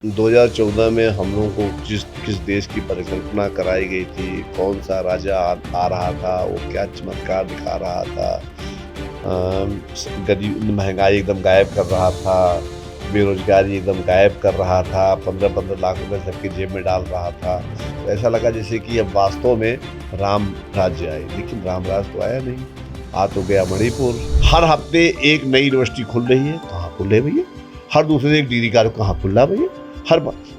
2014 में हम लोगों को किस देश की परिकल्पना कराई गई थी, कौन सा राजा आ रहा था, वो क्या चमत्कार दिखा रहा था, गरीब महंगाई एकदम गायब कर रहा था, बेरोजगारी एकदम गायब कर रहा था, 15-15 लाख रुपए सबकी जेब में डाल रहा था। तो ऐसा लगा जैसे कि अब वास्तव में राम राज्य आए, लेकिन राम राज्य तो आया नहीं। आ तो गया मणिपुर। हर हफ्ते एक नई यूनिवर्सिटी खुल रही है, कहाँ खुल रही है भैया? हर दूसरे दिन एक डिग्री कॉलेज कहाँ खुल रहा है भैया?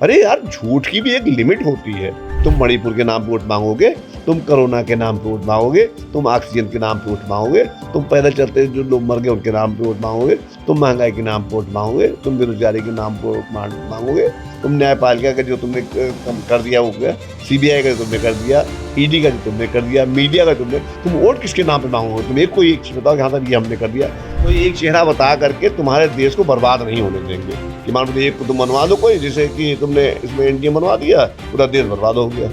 अरे यार, झूठ की भी एक लिमिट होती है। तुम मणिपुर के नाम पे वोट मांगोगे, तुम कोरोना के नाम पे वोट मांगोगे, तुम ऑक्सीजन के नाम पे वोट मांगोगे, तुम पैदल चलते जो लोग मर गए उनके नाम पे वोट मांगोगे, तुम महंगाई के नाम पे वोट मांगोगे, तुम बेरोजगारी के नाम पे वोट मांगोगे, तुम न्यायपालिका का जो तुमने कर दिया वो क्या, सीबीआई का जो तुमने कर दिया, ईडी का जो तुमने कर दिया, मीडिया का तुम वोट किसके नाम पे मांगोगे? तुम एक कोई एक चीज बताओ, यहाँ तक ये हमने कर दिया। कोई एक चेहरा बता करके तुम्हारे देश को बर्बाद नहीं होने देंगे कि मान लो एक को तुम बनवा दो कोई, जैसे कि तुमने इसमें एनडीए बनवा दिया, पूरा देश बर्बाद हो गया,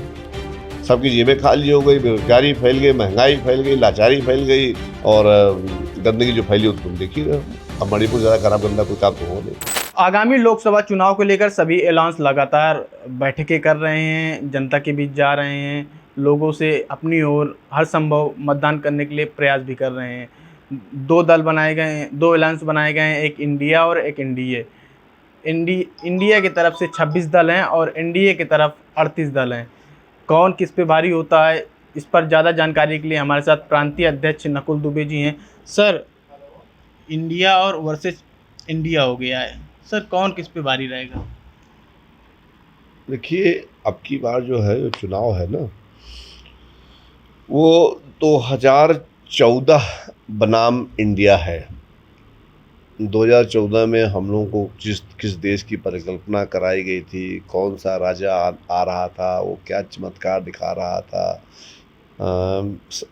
सबकी जेबें खाली हो गई, बेरोजगारी फैल गई, महंगाई फैल गई, लाचारी फैल गई और गंदगी जो फैली तुम देख ही रहे हो। अब मणिपुर ज़्यादा खराब गंदा कोई काम तो हो नहीं। आगामी लोकसभा चुनाव को लेकर सभी ऐलान्स लगातार बैठकें कर रहे हैं, जनता के बीच जा रहे हैं, लोगों से अपनी ओर हर संभव मतदान करने के लिए प्रयास भी कर रहे हैं। दो दल बनाए गए हैं, दो अलायंस बनाए गए हैं, एक इंडिया और एक एनडीए। इंडिया की तरफ से 26 दल हैं और एनडीए की तरफ 38 दल हैं। कौन किस पे भारी होता है, इस पर ज़्यादा जानकारी के लिए हमारे साथ प्रांतीय अध्यक्ष नकुल दुबे जी हैं। सर, इंडिया और वर्सेस इंडिया हो गया है, सर कौन किस पे भारी रहेगा? देखिए, अब की बार जो है जो चुनाव है ना, वो 2014 बनाम इंडिया है। 2014 में हम लोगों को किस देश की परिकल्पना कराई गई थी, कौन सा राजा आ रहा था, वो क्या चमत्कार दिखा रहा था,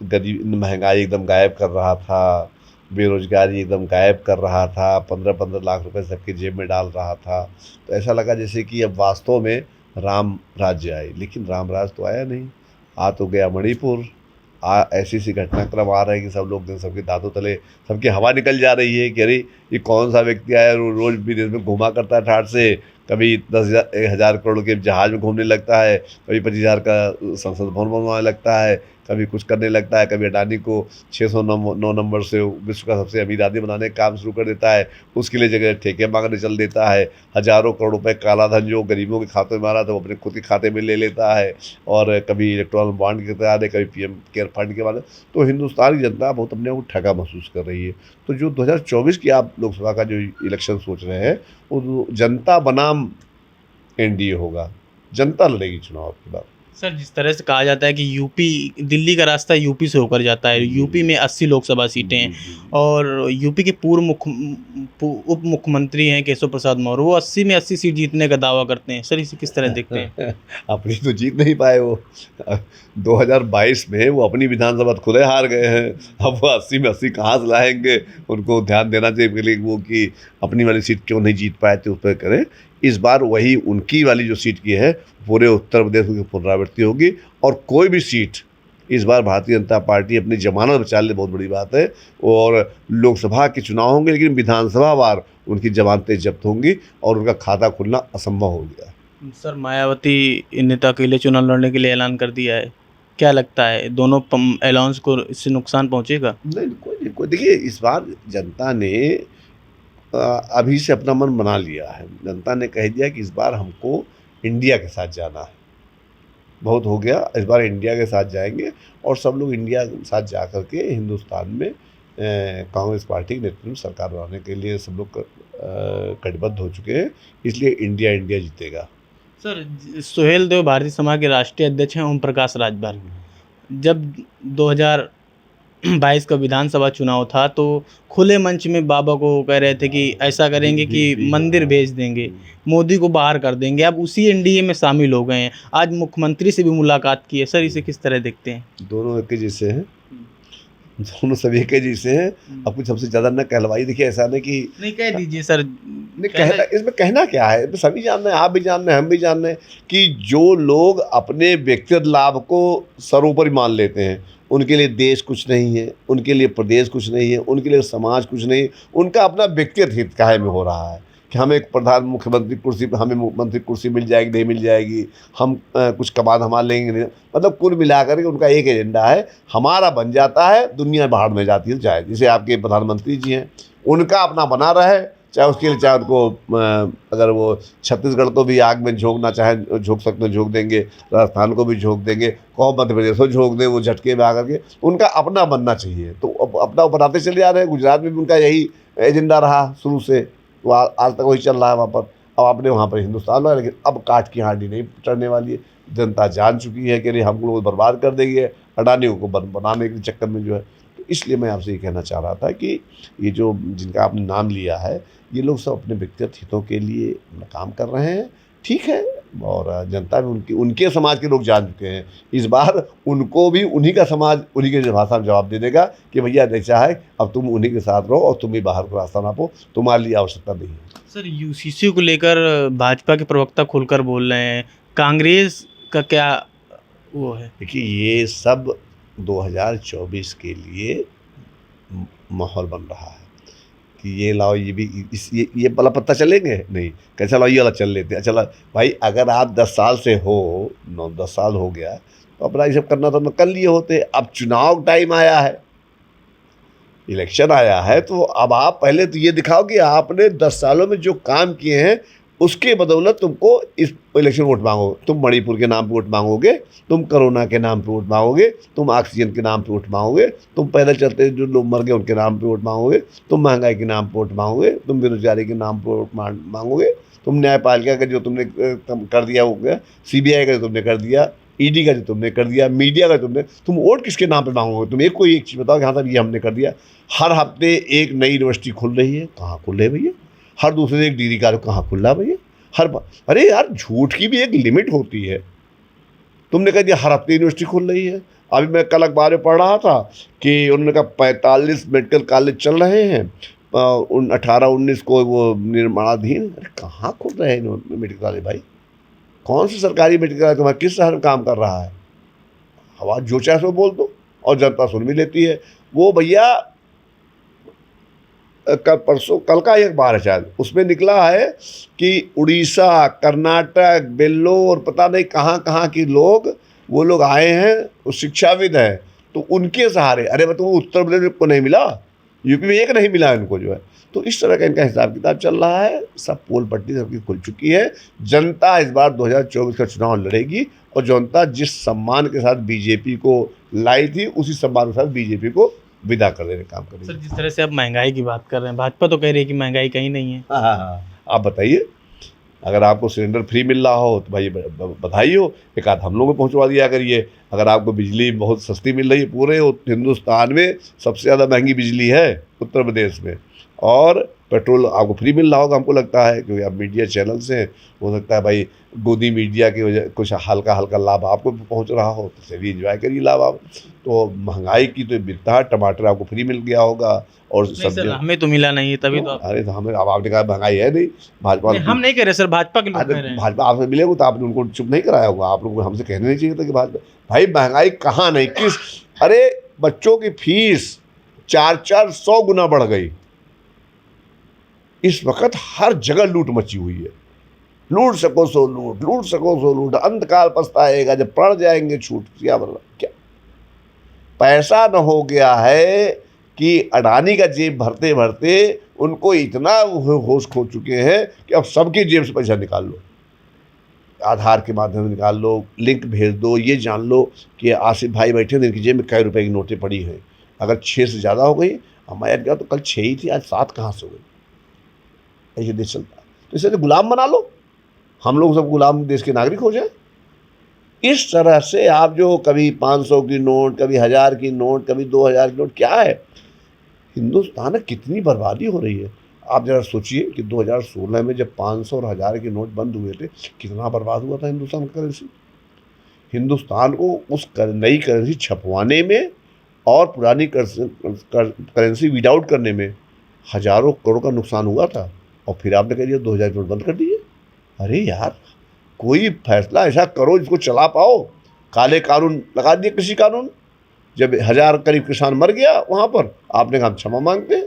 गरीब महंगाई एकदम गायब कर रहा था, बेरोजगारी एकदम गायब कर रहा था, 15-15 लाख रुपए सबकी जेब में डाल रहा था। तो ऐसा लगा जैसे कि अब वास्तव में राम राज्य आए, लेकिन राम राज्य तो आया नहीं। आ तो गया मणिपुर। ऐसी घटनाक्रम आ रहे हैं कि सब लोग सबके दांतों तले सबकी हवा निकल जा रही है कि अरे ये कौन सा व्यक्ति आया, रोज विदेश में घुमा करता है ठाठ से, कभी 10,000 करोड़ के जहाज में घूमने लगता है, कभी 25,000 का संसद भवन बनवाने लगता है, कभी कुछ करने लगता है, कभी अडानी को 609 नंबर से विश्व का सबसे अमीर आदमी बनाने का काम शुरू कर देता है, उसके लिए जगह ठेके मांगने चल देता है, हज़ारों करोड़ रुपए काला धन जो गरीबों के खाते में आ रहा था वो अपने खुद के खाते में ले लेता है, और कभी इलेक्ट्रॉनिक बॉन्ड के तहत है, कभी पीएम केयर फंड के बाद। तो हिंदुस्तान की जनता बहुत अपने आप को ठगा महसूस कर रही है। तो जो 2024 की आप लोकसभा का जो इलेक्शन सोच रहे हैं, वो जनता बनाम एनडीए होगा, जनता लड़ेगी चुनाव की बात। सर, जिस तरह से कहा जाता है कि यूपी, दिल्ली का रास्ता यूपी से होकर जाता है, यूपी में 80 लोकसभा सीटें हैं और यूपी के उप मुख्यमंत्री हैं केशव प्रसाद मौर्य, वो 80 में 80 सीट जीतने का दावा करते हैं। सर, इसे किस तरह देखते हैं? अपनी तो जीत नहीं पाए वो। 2022 में वो अपनी विधानसभा खुद हार गए हैं। अब वो 80 में 80 कहाँ से लाएंगे? उनको ध्यान देना चाहिए वो कि अपनी वाली सीट क्यों नहीं जीत पाए थे, उस पर करें। इस बार वही उनकी वाली जो सीट की है पूरे उत्तर प्रदेश की पुनरावृत्ति होगी, और कोई भी सीट इस बार भारतीय जनता पार्टी अपनी जमानत बचा ले, बहुत बड़ी बात है। और लोकसभा के चुनाव होंगे लेकिन विधानसभा वार उनकी जमानतें जब्त होंगी और उनका खाता खुलना असंभव हो गया। सर, मायावती नेता अकेले चुनाव लड़ने के लिए ऐलान कर दिया है, क्या लगता है दोनों अलायंस को इससे नुकसान पहुंचेगा? नहीं, कोई देखिए, इस बार जनता ने अभी से अपना मन बना लिया है। जनता ने कह दिया कि इस बार हमको इंडिया के साथ जाना है, बहुत हो गया, इस बार इंडिया के साथ जाएंगे। और सब लोग इंडिया के साथ जा कर के हिंदुस्तान में कांग्रेस पार्टी के नेतृत्व में सरकार बनाने के लिए सब लोग कटिबद्ध हो चुके हैं, इसलिए इंडिया जीतेगा। सर, सुहेल देव भारतीय समाज के राष्ट्रीय अध्यक्ष हैं ओम प्रकाश राजभर। जब 2022 का विधानसभा चुनाव था तो खुले मंच में बाबा को कह रहे थे कि ऐसा करेंगे कि मंदिर भेज देंगे, मोदी को बाहर कर देंगे। अब उसी एनडीए में शामिल हो गए हैं, आज मुख्यमंत्री से भी मुलाकात की है। सर, इसे किस तरह देखते हैं? दोनों एक जैसे हैं, दोनों सभी एक जैसे हैं। अब कुछ सबसे ज़्यादा न कहलवाई। देखिए, ऐसा नहीं कि नहीं, कह दीजिए सर। नहीं कहना, इसमें कहना क्या है? सभी जान रहे हैं, आप भी जान रहे हैं, हम भी जान रहे हैं कि जो लोग अपने व्यक्तिगत लाभ को सर्वोपरि मान लेते हैं, उनके लिए देश कुछ नहीं है, उनके लिए प्रदेश कुछ नहीं है, उनके लिए समाज कुछ नहीं, उनका अपना व्यक्तिगत हित काहे में हो रहा है। कि हमें एक प्रधान मुख्यमंत्री कुर्सी पर, हमें मुख्यमंत्री कुर्सी मिल जाएगी नहीं मिल जाएगी, हम कुछ कमान हमारे लेंगे नहीं, मतलब कुल मिलाकर के उनका एक एजेंडा है, हमारा बन जाता है, दुनिया बाहर में जाती है चाहे। जैसे आपके प्रधानमंत्री जी हैं, उनका अपना बना रहे, चाहे उसके लिए चाहे उनको अगर वो छत्तीसगढ़ को भी आग में झोंकना चाहे झोंक सकते हैं, झोंक देंगे, राजस्थान को भी झोंक देंगे, कौ मध्य प्रदेश को झोंक दें, वो झटके में आकर के, उनका अपना बनना चाहिए। तो अपना वो बनाते चले जा रहे हैं। गुजरात में भी उनका यही एजेंडा रहा शुरू से, तो आज तक वही चल रहा है वहाँ पर। अब आपने वहाँ पर हिंदुस्तान में, लेकिन अब काट की हांडी नहीं चढ़ने वाली है। जनता जान चुकी है कि नहीं, हम लोग बर्बाद कर देंगे अडानी को बनाने के चक्कर में जो है। तो इसलिए मैं आपसे ये कहना चाह रहा था कि ये जो जिनका आपने नाम लिया है, ये लोग सब अपने व्यक्तिगत हितों के लिए अपना काम कर रहे हैं, ठीक है। और जनता भी उनके समाज के लोग जान चुके हैं। इस बार उनको भी उन्हीं का समाज उन्हीं के भाषा में जवाब दे देगा कि भैया ऐसा है, अब तुम उन्हीं के साथ रहो और तुम भी बाहर को रास्ता नापो, तुम्हारे लिए आवश्यकता नहीं है। सर, यूसीसी को लेकर भाजपा के प्रवक्ता खुलकर बोल रहे हैं, कांग्रेस का क्या वो है? देखिए, ये सब 2024 के लिए माहौल बन रहा है कि ये लाओ, ये भी ये वाला पत्ता चलेंगे नहीं, कैसा लाओ ये वाला चल लेते हैं। चला भाई, अगर आप 10 साल से हो, 9-10 साल हो गया, तो अपना ये सब करना तो कर लिए होते। अब चुनाव टाइम आया है, इलेक्शन आया है, तो अब आप पहले तो ये दिखाओ कि आपने 10 सालों में जो काम किए हैं उसके बदौलत तुमको इस इलेक्शन वोट मांगोगे। तुम मणिपुर के नाम पे वोट मांगोगे, तुम कोरोना के नाम पे वोट मांगोगे, तुम ऑक्सीजन के नाम पे वोट मांगोगे, तुम पैदल चलते जो लोग मर गए उनके नाम पे वोट मांगोगे, तुम महंगाई के नाम पे वोट मांगोगे, तुम बेरोजगारी के नाम पे वोट मांगोगे, तुम न्यायपालिका का जो तुमने कर दिया हो गया, CBI का जो तुमने कर दिया, ED का जो तुमने कर दिया, मीडिया का तुम वोट किसके नाम पे मांगोगे? तुम कोई एक चीज़ बताओ कि हाँ साहब ये हमने कर दिया। हर हफ्ते एक नई यूनिवर्सिटी खुल रही है, कहाँ खुल रही है भैया? हर दूसरे एक डिग्री कॉलेज कहाँ खुल रहा है भैया? अरे यार, झूठ की भी एक लिमिट होती है। तुमने कह दिया हर हफ्ते यूनिवर्सिटी खुल रही है। अभी मैं कल अखबार में पढ़ रहा था कि उन्होंने कहा 45 मेडिकल कॉलेज चल रहे हैं, 18-19 को वो निर्माणाधीन। अरे कहाँ खुल रहे हैं मेडिकल कॉलेज भाई? कौन सी सरकारी मेडिकल कॉलेज तुम्हारा किस शहर में काम कर रहा है? आवाज़ जो चाहे सो बोल दो और जनता सुन भी लेती है। वो भैया कल का एक बार है शायद, उसमें निकला है कि उड़ीसा, कर्नाटक, बेल्लोर, पता नहीं कहाँ कहाँ के लोग, वो लोग आए हैं, वो शिक्षाविद हैं, तो उनके सहारे। अरे मतलब उत्तर प्रदेश को नहीं मिला, यूपी में एक नहीं मिला इनको जो है। तो इस तरह का इनका हिसाब किताब चल रहा है। सब पोल पट्टी सबकी खुल चुकी है। जनता इस बार 2024 का चुनाव लड़ेगी, और जनता जिस सम्मान के साथ बीजेपी को लाई थी, उसी सम्मान के साथ बीजेपी को विदा कर देने का काम करेगी। सर, जिस तरह से आप महंगाई की बात कर रहे हैं, भाजपा तो कह रही है कि महंगाई कहीं नहीं है। हाँ, आप बताइए, अगर आपको सिलेंडर फ्री मिल रहा हो तो भाई बधाई हो, एक आध हम लोग को पहुंचवा दिया करिए। अगर आपको बिजली बहुत सस्ती मिल रही है, पूरे हिंदुस्तान में सबसे ज़्यादा महंगी बिजली है उत्तर प्रदेश में, और पेट्रोल आपको फ्री मिल रहा होगा, हमको लगता है, क्योंकि आप मीडिया चैनल से, हो सकता है भाई गोदी मीडिया की वजह कुछ हल्का हल्का लाभ आपको भी पहुंच रहा हो, तो चलिए एंजॉय करिए लाभ आप। तो महंगाई की तो बिरता, टमाटर आपको फ्री मिल गया होगा, और सर, हमें तो मिला नहीं है, तभी तो अरे तो हमें, अब आपने कहा महंगाई है नहीं, भाजपा हम नहीं कह रहे सर, भाजपा के लोग कह रहे हैं। भाजपा आपसे मिलेगा तो आपने उनको चुप नहीं कराया होगा। आप लोग को हमसे कहना नहीं चाहिए था कि भाई महंगाई कहाँ नहीं, किस, अरे बच्चों की फीस 400 गुना बढ़ गई। इस वक्त हर जगह लूट मची हुई है। लूट सको सो लूट, लूट सको सो लूट, अंतकाल पछताएगा जब पड़ जाएंगे छूट। क्या पैसा न हो गया है कि अडानी का जेब भरते भरते उनको इतना होश खो चुके हैं कि अब सबके जेब से पैसा निकाल लो, आधार के माध्यम से निकाल लो, लिंक भेज दो, ये जान लो कि आसिफ भाई बैठे हैं, इनकी जेब में कई रुपए की नोटें पड़ी हैं। अगर 6 से ज़्यादा हो गई, हमारे गया तो कल 6 ही थी, आज 7 कहाँ से हो गई? ऐसे देश चलता है। तो इसे गुलाम बना लो, हम लोग सब गुलाम देश के नागरिक हो जाए। इस तरह से आप जो कभी 500 की नोट, कभी 1000 की नोट, कभी 2000 की नोट, क्या है हिंदुस्तान में कितनी बर्बादी हो रही है। आप जरा सोचिए कि 2016 में जब 500 और 1000 के नोट बंद हुए थे, कितना बर्बाद हुआ था हिंदुस्तान का करेंसी। हिंदुस्तान को उस नई करेंसी छपवाने में और पुरानी करेंसी विदाउट करने में हज़ारों करोड़ का नुकसान हुआ था, और फिर आपने कह दिया 2000 नोट बंद कर दिए। अरे यार, कोई फैसला ऐसा करो जिसको चला पाओ। काले कानून लगा दिए, कृषि कानून, जब 1000 करीब किसान मर गया वहाँ पर, आपने कहा क्षमा मांगते हैं।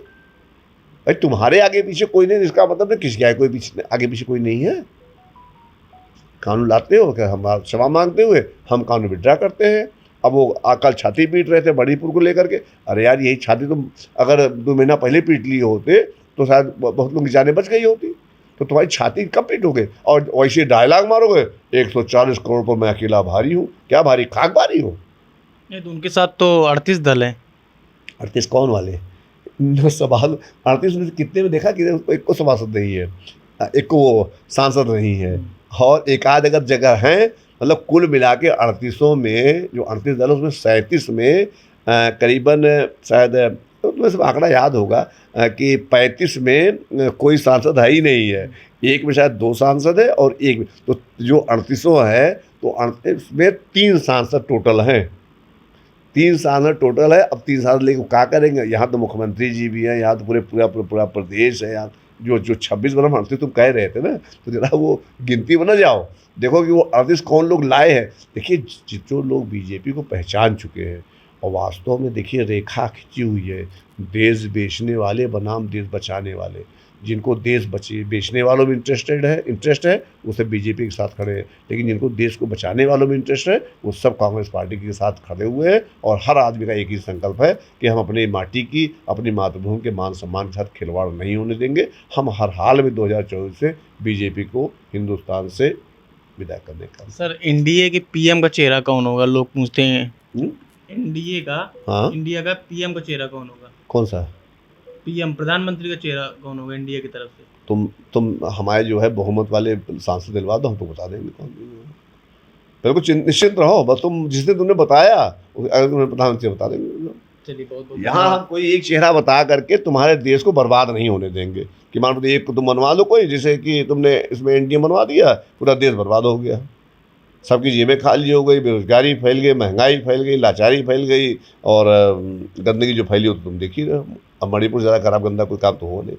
भाई तुम्हारे आगे पीछे कोई नहीं, इसका मतलब नहीं किसके आगे कोई पीछे आगे पीछे कोई नहीं है। कानून लाते हो क्या हम क्षमा मांगते हुए, हम कानून विड्रा करते हैं। अब वो कल छाती पीट रहे थे बड़ीपुर को लेकर के, अरे यार यही छाती तुम अगर 2 महीना पहले पीट लिए होते तो शायद बहुत लोग की जानें बच गई होती। तो तुम्हारी छाती कब पीटोगे और वैसे डायलॉग मारोगे 140 करोड़ पर मैं अकेला भारी हूँ। क्या भारी, खाक भारी हो? नहीं तो उनके साथ तो 38 दल हैं। 38 कौन वाले सवाल? 38 में से कितने में देखा कि एक को सभासद नहीं है, एक को वो सांसद नहीं है, और एक आध अगर जगह है, मतलब कुल मिला के 38 में जो 38 दल उसमें 37 में करीबन शायद तुम्हें सब आंकड़ा याद होगा कि 35 में कोई सांसद है ही नहीं है, एक में शायद 2 सांसद है और एक में, तो जो 38 है तो 38 में 3 सांसद टोटल हैं, 3 सांसद टोटल है। अब 3 सांसद लेकर क्या करेंगे? यहाँ तो मुख्यमंत्री जी भी हैं, यहाँ तो पूरा प्रदेश है, यहाँ जो 26 बना 38 तुम कह रहे थे ना, तो जरा वो गिनती में ना जाओ, देखो कि वो 38 कौन लोग लाए हैं। देखिए जो लोग बीजेपी को पहचान चुके हैं और वास्तव में देखिए रेखा खिंची हुई है, देश बेचने वाले बनाम देश बचाने वाले, जिनको देश बेचने वालों में इंटरेस्ट है वो सब बीजेपी के साथ खड़े हैं, लेकिन जिनको देश को बचाने वालों में इंटरेस्ट है वो सब कांग्रेस पार्टी के साथ खड़े हुए हैं। और हर आदमी का एक ही संकल्प है कि हम अपनी माटी की, अपनी मातृभूमि के मान सम्मान के साथ खिलवाड़ नहीं होने देंगे। हम हर हाल में 2024 से बीजेपी को हिंदुस्तान से विदा करने का। सर एनडीए के पीएम का चेहरा कौन होगा, लोग पूछते हैं। एनडीए का, हाँ, इंडिया का पीएम का चेहरा कौन होगा? कौन सा पीएम प्रधानमंत्री का चेहरा कौन होगा एनडीए की तरफ से? तुम हमारे जो है बहुमत वाले सांसद दिलवा दो, हमको बता देंगे कौन। बिल्कुल निश्चिंत रहो, बस तुम जिस दिन तुमने बताया अगर तुम्हें प्रधानमंत्री बता देंगे। चलिए बहुत बहुत यहाँ हम कोई एक चेहरा बता करके तुम्हारे देश को बर्बाद नहीं होने देंगे कि मान लो एक को तुम बनवा दो कोई, जैसे कि तुमने इसमें एनडीए बनवा दिया, पूरा देश बर्बाद हो गया, सबकी जेबें खाली हो गई, बेरोजगारी फैल गई, महंगाई फैल गई, लाचारी फैल गई और गंदगी जो फैली हो तो तुम देख ही रहे हो। अब मणिपुर ज़्यादा खराब गंदा कोई काम तो हो नहीं।